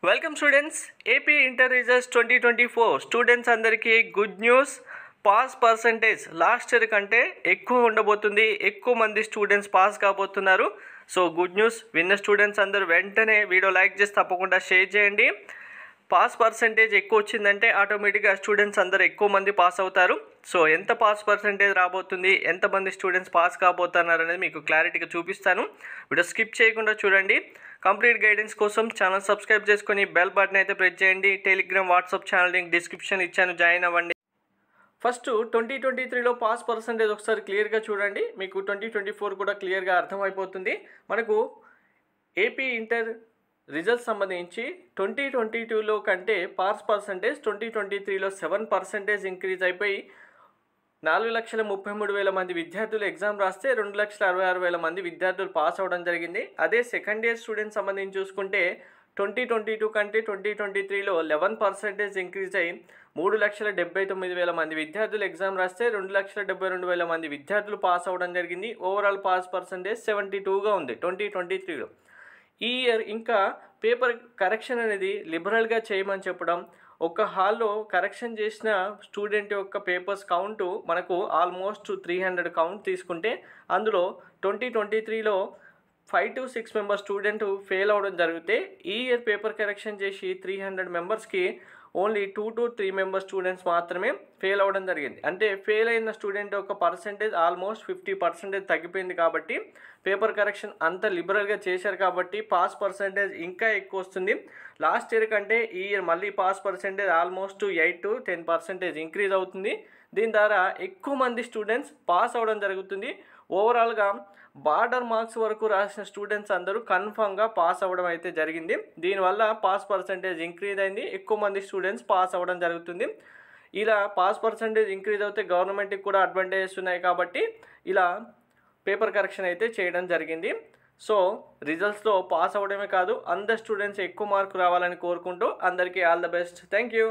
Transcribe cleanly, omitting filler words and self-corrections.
Welcome students. AP inter results 2024 students అందరికీ good news. Pass percentage last year కంటే ఎక్కువ ఉండబోతుంది. ఎక్కువ మంది స్టూడెంట్స్ పాస్ కాబోతున్నారు. So good news. విన్న స్టూడెంట్స్ అందరూ వెంటనే వీడియో లైక్ చేసి తప్పకుండా షేర్ చేయండి. పాస్ పర్సంటేజ్ ఎక్కువ వచ్చిందంటే ఆటోమేటిక్గా స్టూడెంట్స్ అందరూ ఎక్కువ మంది పాస్ అవుతారు. సో ఎంత పాస్ పర్సంటేజ్ రాబోతుంది, ఎంతమంది స్టూడెంట్స్ పాస్ కాబోతున్నారు అనేది మీకు క్లారిటీగా చూపిస్తాను. వీడియో స్కిప్ చేయకుండా చూడండి. కంప్లీట్ గైడెన్స్ కోసం ఛానల్ సబ్స్క్రైబ్ చేసుకొని బెల్ బటన్ అయితే ప్రెస్ చేయండి. Telegram, WhatsApp channel link description ఇచ్చాను, జాయిన్ అవ్వండి. ఫస్ట్ 2023లో పాస్ పర్సంటేజ్ ఒకసారి క్లియర్గా చూడండి. మీకు 2024 కూడా క్లియర్గా అర్థమైపోతుంది. మనకు ఏపీ ఇంటర్ రిజల్ట్స్ సంబంధించి 2022లో కంటే పాస్ పర్సంటేజ్ 2023లో 7% ఇంక్రీజ్ అయిపోయి 4,33,000 మంది విద్యార్థులు ఎగ్జామ్ రాస్తే 2,66,000 మంది విద్యార్థులు పాస్ అవ్వడం జరిగింది. అదే సెకండ్ ఇయర్ స్టూడెంట్స్ సంబంధించి చూసుకుంటే 2022 కంటే 2023లో 11% ఇంక్రీజ్ అయ్యి 3,79,000 మంది విద్యార్థులు ఎగ్జామ్ రాస్తే 2,72,000 మంది విద్యార్థులు పాస్ అవ్వడం జరిగింది. ఓవరాల్ పాస్ పర్సంటేజ్ 72గా ఉంది 2023లో. ఈ ఇయర్ ఇంకా పేపర్ కరెక్షన్ అనేది లిబరల్గా చేయమని చెప్పడం, ఒక హాల్లో కరెక్షన్ చేసిన స్టూడెంట్ యొక్క పేపర్స్ కౌంటు మనకు ఆల్మోస్ట్ 300 కౌంట్ తీసుకుంటే అందులో 2023లో 5 to 6 మెంబర్స్ స్టూడెంట్ ఫెయిల్ అవ్వడం జరిగితే ఈ ఇయర్ పేపర్ కరెక్షన్ చేసి 300 మెంబర్స్కి ఓన్లీ 2 to 3 మెంబర్స్ స్టూడెంట్స్ మాత్రమే ఫెయిల్ అవ్వడం జరిగింది. అంటే ఫెయిల్ అయిన స్టూడెంట్ యొక్క పర్సంటేజ్ ఆల్మోస్ట్ 50% తగ్గిపోయింది. కాబట్టి పేపర్ కరెక్షన్ అంత లిబరల్గా చేశారు కాబట్టి పాస్ పర్సంటేజ్ ఇంకా ఎక్కువ వస్తుంది. లాస్ట్ ఇయర్ కంటే ఈ ఇయర్ మళ్ళీ pass percentage almost 8 to 10% increase అవుతుంది. దీని ద్వారా ఎక్కువ మంది స్టూడెంట్స్ పాస్ అవ్వడం జరుగుతుంది. ఓవరాల్గా బార్డర్ మార్క్స్ వరకు రాసిన స్టూడెంట్స్ అందరూ కన్ఫామ్గా పాస్ అవ్వడం అయితే జరిగింది. దీనివల్ల పాస్ పర్సంటేజ్ ఇంక్రీజ్ అయింది. ఎక్కువ మంది స్టూడెంట్స్ పాస్ అవ్వడం జరుగుతుంది. ఇలా పాస్ పర్సంటేజ్ ఇంక్రీజ్ అవుతే గవర్నమెంట్కి కూడా అడ్వాంటేజెస్ ఉన్నాయి కాబట్టి ఇలా పేపర్ కరెక్షన్ అయితే చేయడం జరిగింది. సో రిజల్ట్స్లో పాస్ అవ్వడమే కాదు అందరు స్టూడెంట్స్ ఎక్కువ మార్కు రావాలని కోరుకుంటూ అందరికీ all the best. Thank you.